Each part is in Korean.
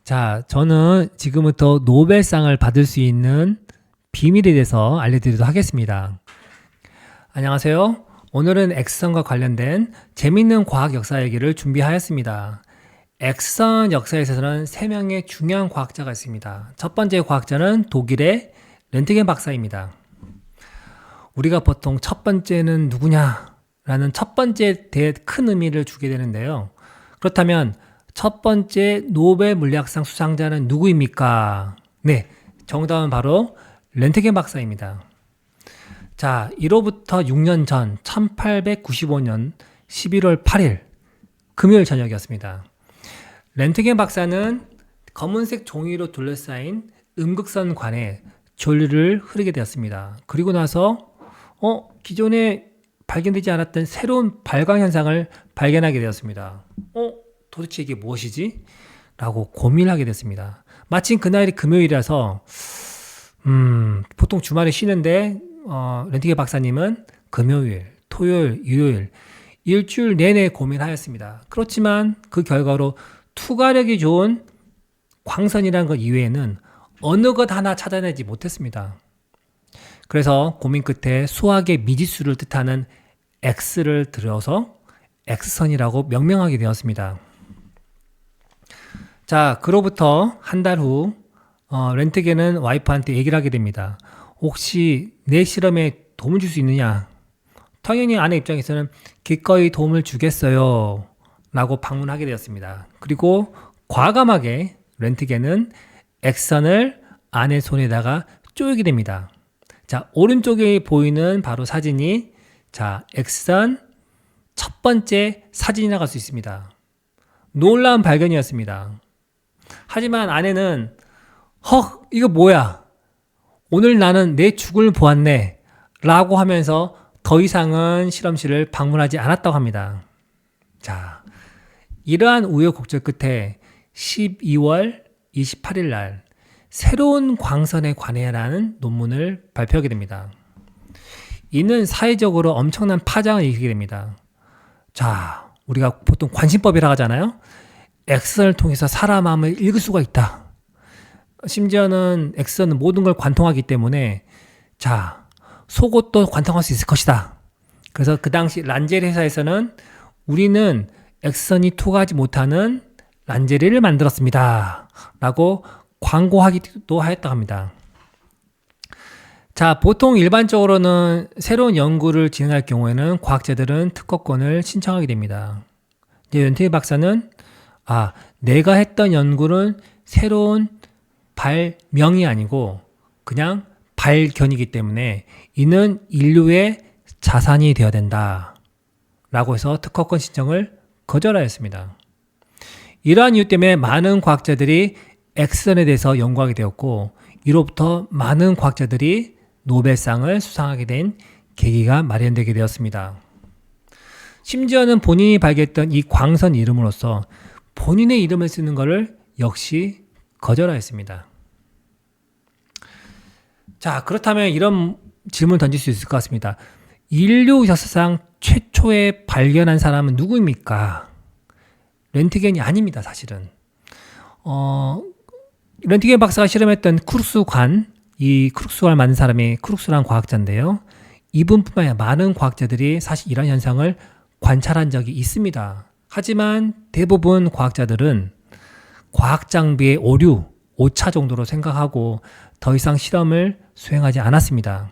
자, 저는 지금부터 노벨상을 받을 수 있는 비밀에 대해서 알려드리도록 하겠습니다. 안녕하세요. 오늘은 X선과 관련된 재밌는 과학 역사 얘기를 준비하였습니다. X선 역사에서는 3명의 중요한 과학자가 있습니다. 첫 번째 과학자는 독일의 렌트겐 박사입니다. 우리가 보통 첫 번째는 누구냐? 라는 첫 번째 대에 큰 의미를 주게 되는데요. 그렇다면 첫 번째 노벨 물리학상 수상자는 누구입니까? 네, 정답은 바로 렌트겐 박사입니다. 자, 이로부터 6년 전 1895년 11월 8일 금요일 저녁이었습니다. 렌트겐 박사는 검은색 종이로 둘러싸인 음극선관에 전류를 흐르게 되었습니다. 그리고 나서 기존에 발견되지 않았던 새로운 발광 현상을 발견하게 되었습니다. 도대체 이게 무엇이지? 라고 고민하게 됐습니다. 마침 그날이 금요일이라서 보통 주말에 쉬는데 렌트겐 박사님은 금요일, 토요일, 일요일 일주일 내내 고민하였습니다. 그렇지만 그 결과로 투과력이 좋은 광선이라는 것 이외에는 어느 것 하나 찾아내지 못했습니다. 그래서 고민 끝에 수학의 미지수를 뜻하는 X를 들여서 X선이라고 명명하게 되었습니다. 자, 그로부터 한 달 후 렌트겐은 와이프한테 얘기를 하게 됩니다. 혹시 내 실험에 도움을 줄 수 있느냐? 당연히 아내 입장에서는 기꺼이 도움을 주겠어요 라고 방문하게 되었습니다. 그리고 과감하게 렌트겐은 X선을 아내 손에다가 쪼이게 됩니다. 자, 오른쪽에 보이는 바로 사진이 X선 첫 번째 사진이라고 할 수 있습니다. 놀라운 발견이었습니다. 하지만 아내는 이거 뭐야? 오늘 나는 내 죽음을 보았네 라고 하면서 더 이상은 실험실을 방문하지 않았다고 합니다. 자, 이러한 우여곡절 끝에 12월 28일 날 새로운 광선에 관해라는 논문을 발표하게 됩니다. 이는 사회적으로 엄청난 파장을 일으키게 됩니다. 자, 우리가 보통 관심법이라고 하잖아요. X선을 통해서 사람 마음을 읽을 수가 있다. 심지어는 X선은 모든 걸 관통하기 때문에 속옷도 관통할 수 있을 것이다. 그래서 그 당시 란제리 회사에서는 우리는 X선이 투과하지 못하는 란제리를 만들었습니다. 라고 광고하기도 하였다고 합니다. 자, 보통 일반적으로는 새로운 연구를 진행할 경우에는 과학자들은 특허권을 신청하게 됩니다. 렌트겐 박사는 내가 했던 연구는 새로운 발명이 아니고 그냥 발견이기 때문에 이는 인류의 자산이 되어야 된다 라고 해서 특허권 신청을 거절하였습니다. 이러한 이유 때문에 많은 과학자들이 X선에 대해서 연구하게 되었고 이로부터 많은 과학자들이 노벨상을 수상하게 된 계기가 마련되게 되었습니다. 심지어는 본인이 발견했던 이 광선 이름으로써 본인의 이름을 쓰는 것을 역시 거절하였습니다. 자, 그렇다면 이런 질문을 던질 수 있을 것 같습니다. 인류 역사상 최초에 발견한 사람은 누구입니까? 렌트겐이 아닙니다, 사실은. 렌트겐 박사가 실험했던 크룩스관, 이 크룩스관을 만든 사람이 크룩스라는 과학자인데요. 이분뿐만 아니라 많은 과학자들이 사실 이런 현상을 관찰한 적이 있습니다. 하지만 대부분 과학자들은 과학 장비의 오류, 오차 정도로 생각하고 더 이상 실험을 수행하지 않았습니다.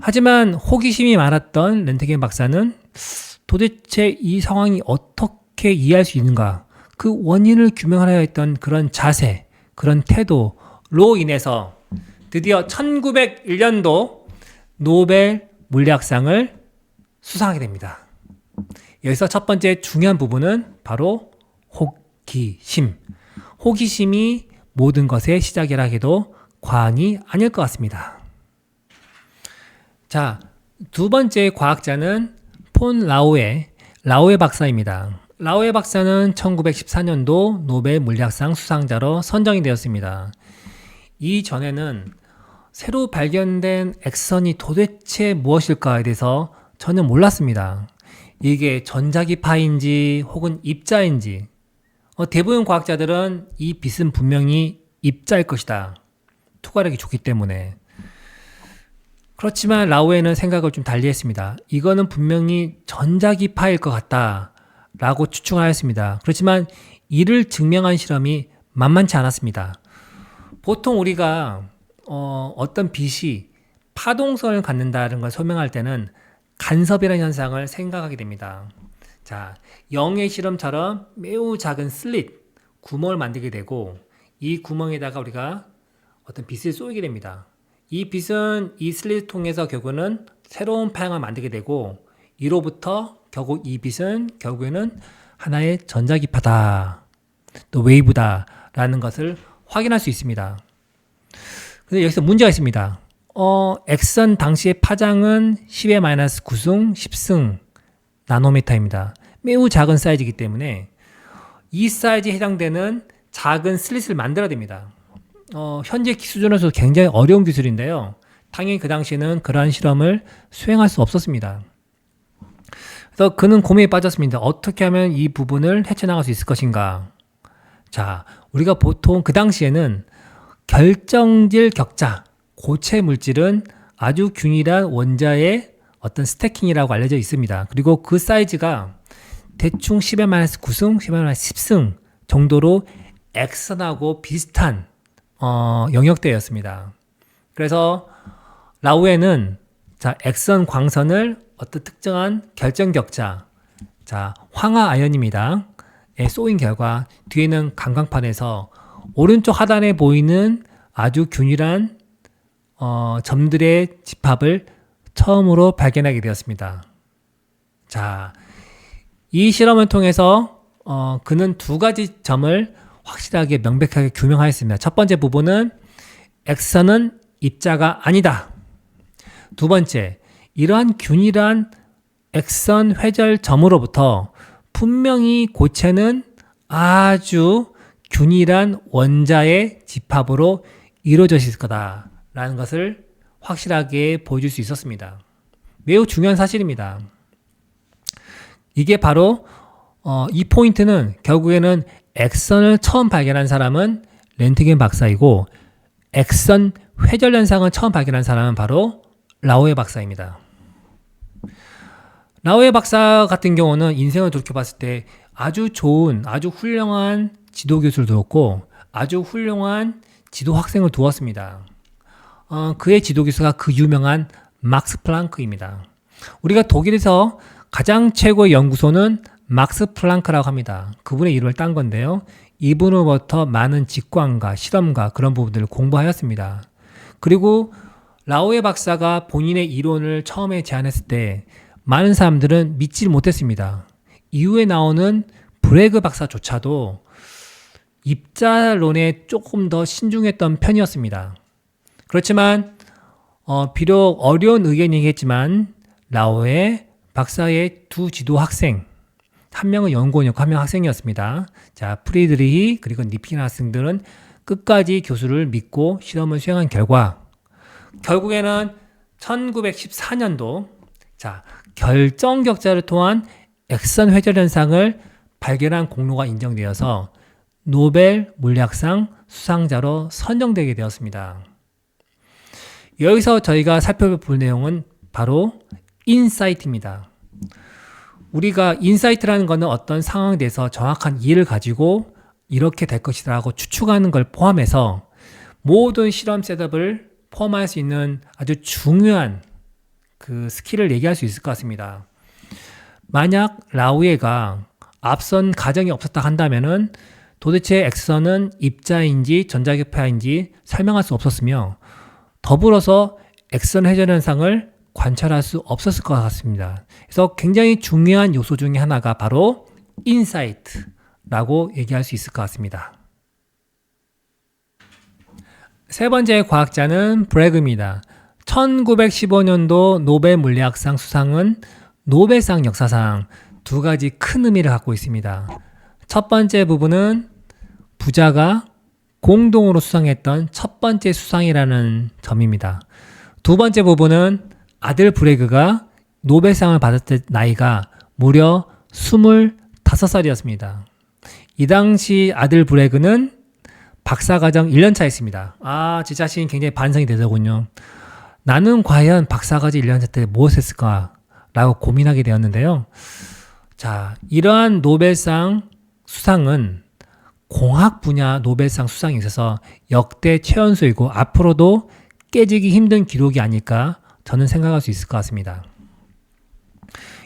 하지만 호기심이 많았던 렌트겐 박사는 도대체 이 상황이 어떻게 이해할 수 있는가, 그 원인을 규명하려 했던 그런 자세, 그런 태도로 인해서 드디어 1901년도 노벨 물리학상을 수상하게 됩니다. 여기서 첫 번째 중요한 부분은 바로 호기심. 호기심이 모든 것의 시작이라 해도 과언이 아닐 것 같습니다. 자, 두 번째 과학자는 폰 라우에 박사입니다. 라우에 박사는 1914년도 노벨 물리학상 수상자로 선정이 되었습니다. 이전에는 새로 발견된 X선이 도대체 무엇일까에 대해서 전혀 몰랐습니다. 이게 전자기파인지 혹은 입자인지 대부분 과학자들은 이 빛은 분명히 입자일 것이다. 투과력이 좋기 때문에. 그렇지만 라오에는 생각을 좀 달리 했습니다. 이거는 분명히 전자기파일 것 같다 라고 추측하였습니다. 그렇지만 이를 증명한 실험이 만만치 않았습니다. 보통 우리가 어떤 빛이 파동성을 갖는다는 걸 설명할 때는 간섭이라는 현상을 생각하게 됩니다. 자, 영의 실험처럼 매우 작은 슬릿, 구멍을 만들게 되고 이 구멍에다가 우리가 어떤 빛을 쏘게 됩니다. 이 빛은 이 슬릿을 통해서 결국은 새로운 파형을 만들게 되고 이로부터 결국 이 빛은 결국에는 하나의 전자기파다, 또 웨이브다 라는 것을 확인할 수 있습니다. 근데 여기서 문제가 있습니다. 엑선 당시의 파장은 10의 마이너스 9승 10승 나노미터입니다. 매우 작은 사이즈이기 때문에 이 사이즈에 해당되는 작은 슬릿을 만들어야 됩니다. 현재 수준으로서 굉장히 어려운 기술인데요. 당연히 그 당시에는 그러한 실험을 수행할 수 없었습니다. 그래서 그는 고민에 빠졌습니다. 어떻게 하면 이 부분을 헤쳐나갈 수 있을 것인가? 자, 우리가 보통 그 당시에는 결정질 격자, 고체 물질은 아주 균일한 원자의 어떤 스태킹이라고 알려져 있습니다. 그리고 그 사이즈가 대충 10의 마이너스 9승, 10의 마이너스 10승 정도로 엑선하고 비슷한 영역대였습니다. 그래서 라우에는 자, 엑선 광선을 어떤 특정한 결정 격자, 자, 황화 아연입니다. 에 쏘인 결과 뒤에는 강광판에서 오른쪽 하단에 보이는 아주 균일한 점들의 집합을 처음으로 발견하게 되었습니다. 자, 이 실험을 통해서 그는 두 가지 점을 확실하게 명백하게 규명하였습니다. 첫 번째 부분은 엑선은 입자가 아니다. 두 번째, 이러한 균일한 엑선 회절점으로부터 분명히 고체는 아주 균일한 원자의 집합으로 이루어져 있을 거다라는 것을 확실하게 보여줄 수 있었습니다. 매우 중요한 사실입니다. 이게 바로 이 포인트는 결국에는 엑선을 처음 발견한 사람은 렌트겐 박사이고 엑선 회절 현상을 처음 발견한 사람은 바로 라오에 박사입니다. 라오에 박사 같은 경우는 인생을 돌이켜봤을 때 아주 좋은, 아주 훌륭한 지도 교수를 두었고 아주 훌륭한 지도 학생을 두었습니다. 그의 지도 교수가 그 유명한 막스 플랑크입니다. 우리가 독일에서 가장 최고의 연구소는 막스 플랑크라고 합니다. 그분의 이름을 딴 건데요. 이분으로부터 많은 직관과 실험과 그런 부분들을 공부하였습니다. 그리고 라오에 박사가 본인의 이론을 처음에 제안했을 때 많은 사람들은 믿지 못했습니다. 이후에 나오는 브레그 박사조차도 입자론에 조금 더 신중했던 편이었습니다. 그렇지만 비록 어려운 의견이겠지만 라오에 박사의 두 지도 학생, 한 명은 연구원이었고 한 명은 학생이었습니다. 자, 프리드리히 그리고 니피나 학생들은 끝까지 교수를 믿고 실험을 수행한 결과 결국에는 1914년도 자, 결정격자를 통한 엑선 회절 현상을 발견한 공로가 인정되어서 노벨 물리학상 수상자로 선정되게 되었습니다. 여기서 저희가 살펴볼 내용은 바로 인사이트입니다. 우리가 인사이트라는 것은 어떤 상황에 대해서 정확한 이해를 가지고 이렇게 될 것이라고 추측하는 걸 포함해서 모든 실험 셋업을 포함할 수 있는 아주 중요한 그 스킬을 얘기할 수 있을 것 같습니다. 만약 라우에가 앞선 가정이 없었다 한다면은 도대체 엑선은 입자인지 전자기파인지 설명할 수 없었으며 더불어서 엑선 회전 현상을 관찰할 수 없었을 것 같습니다. 그래서 굉장히 중요한 요소 중에 하나가 바로 인사이트라고 얘기할 수 있을 것 같습니다. 세 번째 과학자는 브래그입니다. 1915년도 노벨 물리학상 수상은 노벨상 역사상 두 가지 큰 의미를 갖고 있습니다. 첫 번째 부분은 부자가 공동으로 수상했던 첫 번째 수상이라는 점입니다. 두 번째 부분은 아들 브래그가 노벨상을 받았을 때 나이가 무려 25살이었습니다. 이 당시 아들 브레그는 박사과정 1년차 했습니다. 제 자신이 굉장히 반성이 되더군요. 나는 과연 박사과정 1년차 때 무엇을 했을까? 라고 고민하게 되었는데요. 자, 이러한 노벨상 수상은 공학 분야 노벨상 수상에 있어서 역대 최연소이고 앞으로도 깨지기 힘든 기록이 아닐까 저는 생각할 수 있을 것 같습니다.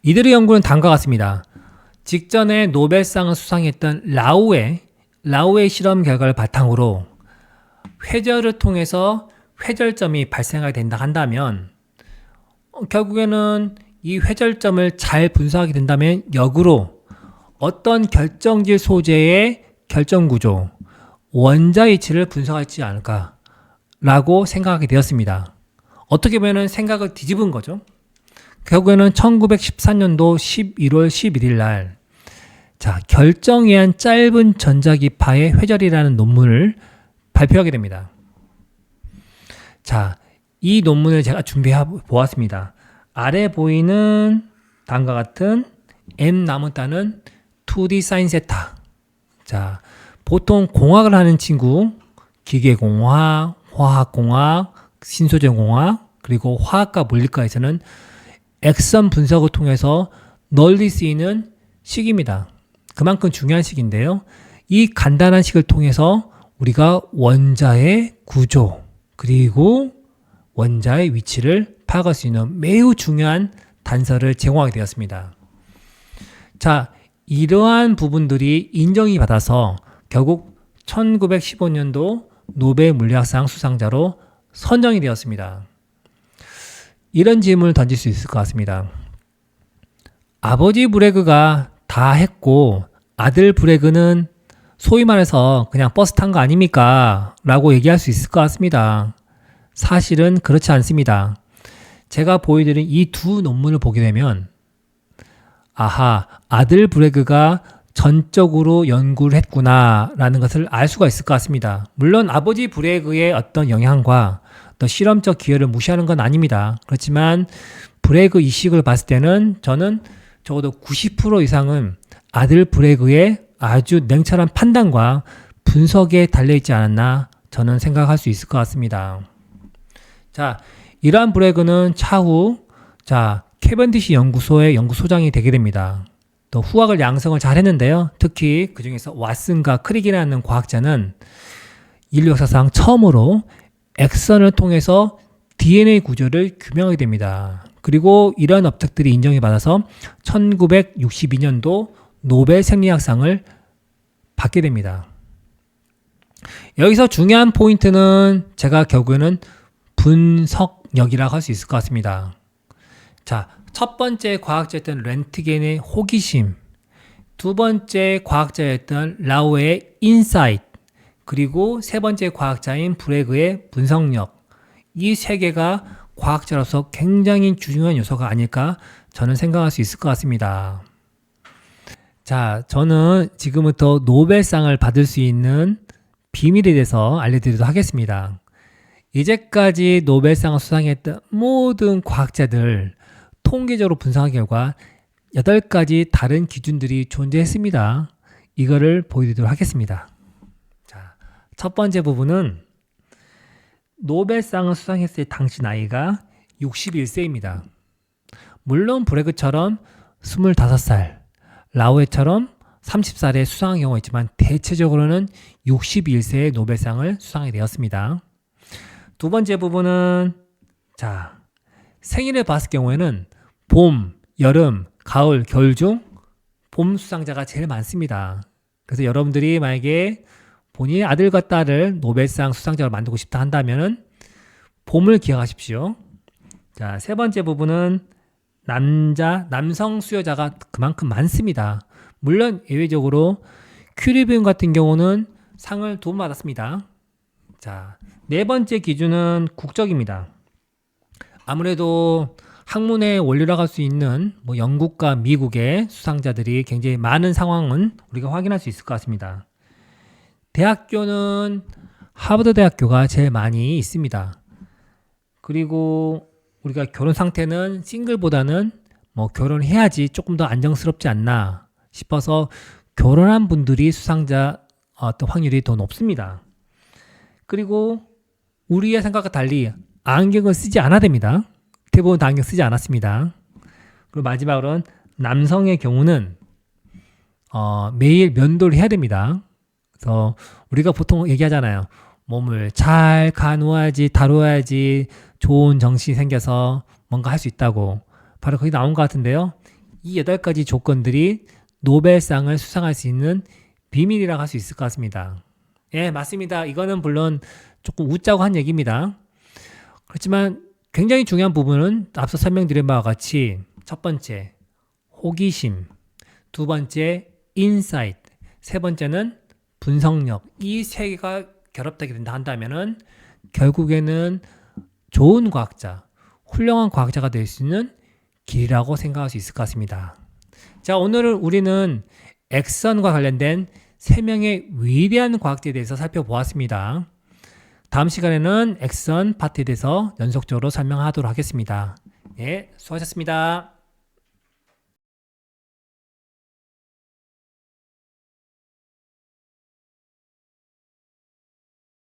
이들의 연구는 다음과 같습니다. 직전에 노벨상을 수상했던 라우의 실험 결과를 바탕으로 회절을 통해서 회절점이 발생하게 된다 한다면 결국에는 이 회절점을 잘 분석하게 된다면 역으로 어떤 결정질 소재의 결정구조, 원자 이치를 분석하지 않을까 라고 생각하게 되었습니다. 어떻게 보면 생각을 뒤집은 거죠. 결국에는 1914년도 11월 11일 날 결정위한 짧은 전자기파의 회절이라는 논문을 발표하게 됩니다. 자, 이 논문을 제가 준비해 보았습니다. 아래 보이는 다음과 같은 M 나무따는 2D 사인 세타. 자, 보통 공학을 하는 친구, 기계공학, 화학공학, 신소재공학, 그리고 화학과 물리과에서는 액선 분석을 통해서 널리 쓰이는 식입니다. 그만큼 중요한 식인데요. 이 간단한 식을 통해서 우리가 원자의 구조, 그리고 원자의 위치를 파악할 수 있는 매우 중요한 단서를 제공하게 되었습니다. 자, 이러한 부분들이 인정이 받아서 결국 1915년도 노벨 물리학상 수상자로 선정이 되었습니다. 이런 질문을 던질 수 있을 것 같습니다. 아버지 브레그가 다 했고 아들 브레그는 소위 말해서 그냥 버스 탄 거 아닙니까? 라고 얘기할 수 있을 것 같습니다. 사실은 그렇지 않습니다. 제가 보여드린 이 두 논문을 보게 되면 아들 브레그가 전적으로 연구를 했구나 라는 것을 알 수가 있을 것 같습니다. 물론 아버지 브레그의 어떤 영향과 또 실험적 기여를 무시하는 건 아닙니다. 그렇지만 브레그 이식을 봤을 때는 저는 적어도 90% 이상은 아들 브레그의 아주 냉철한 판단과 분석에 달려있지 않았나 저는 생각할 수 있을 것 같습니다. 자, 이러한 브레그는 차후 캐벤디시 연구소의 연구소장이 되게 됩니다. 또 후학을 양성을 잘 했는데요. 특히 그 중에서 왓슨과 크릭이라는 과학자는 인류 역사상 처음으로 액선을 통해서 DNA 구조를 규명하게 됩니다. 그리고 이러한 업적들이 인정이 받아서 1962년도 노벨 생리학상을 받게 됩니다. 여기서 중요한 포인트는 제가 결국에는 분석력이라고 할 수 있을 것 같습니다. 자, 첫 번째 과학자였던 렌트겐의 호기심, 두 번째 과학자였던 라우의 인사이트, 그리고 세 번째 과학자인 브레그의 분석력, 이 세 개가 과학자로서 굉장히 중요한 요소가 아닐까 저는 생각할 수 있을 것 같습니다. 자, 저는 지금부터 노벨상을 받을 수 있는 비밀에 대해서 알려드리도록 하겠습니다. 이제까지 노벨상을 수상했던 모든 과학자들 통계적으로 분석한 결과 8가지 다른 기준들이 존재했습니다. 이거를 보여드리도록 하겠습니다. 자, 첫 번째 부분은 노벨상을 수상했을 당시 나이가 61세입니다. 물론 브레그처럼 25살, 라우에처럼 30살에 수상한 경우가 있지만 대체적으로는 61세에 노벨상을 수상하게 되었습니다. 두 번째 부분은 생일을 봤을 경우에는 봄, 여름, 가을, 겨울 중 봄 수상자가 제일 많습니다. 그래서 여러분들이 만약에 본인의 아들과 딸을 노벨상 수상자로 만들고 싶다 한다면 봄을 기억하십시오. 자, 세 번째 부분은 남성 수요자가 그만큼 많습니다. 물론 예외적으로 큐리 부인 같은 경우는 상을 2번 받았습니다. 자, 네 번째 기준은 국적입니다. 아무래도 학문의 원료라고 할 수 있는 영국과 미국의 수상자들이 굉장히 많은 상황은 우리가 확인할 수 있을 것 같습니다. 대학교는 하버드 대학교가 제일 많이 있습니다. 그리고 우리가 결혼 상태는 싱글보다는 결혼해야지 조금 더 안정스럽지 않나 싶어서 결혼한 분들이 수상자 어떤 확률이 더 높습니다. 그리고 우리의 생각과 달리 안경을 쓰지 않아야 됩니다. 대부분 다 안경 쓰지 않았습니다. 그리고 마지막으로는 남성의 경우는 매일 면도를 해야 됩니다. 그래서 우리가 보통 얘기하잖아요. 몸을 잘 가누어야지, 다루어야지 좋은 정신이 생겨서 뭔가 할 수 있다고. 바로 거기 나온 것 같은데요. 이 8가지 조건들이 노벨상을 수상할 수 있는 비밀이라고 할 수 있을 것 같습니다. 예, 맞습니다. 이거는 물론 조금 웃자고 한 얘기입니다. 그렇지만 굉장히 중요한 부분은 앞서 설명드린 바와 같이 첫 번째, 호기심, 두 번째, 인사이트, 세 번째는 분석력. 이 세 개가 결합되게 된다 한다면은 결국에는 좋은 과학자, 훌륭한 과학자가 될 수 있는 길이라고 생각할 수 있을 것 같습니다. 자, 오늘은 우리는 액선과 관련된 3명의 위대한 과학자에 대해서 살펴보았습니다. 다음 시간에는 액선 파트에 대해서 연속적으로 설명하도록 하겠습니다. 예, 수고하셨습니다.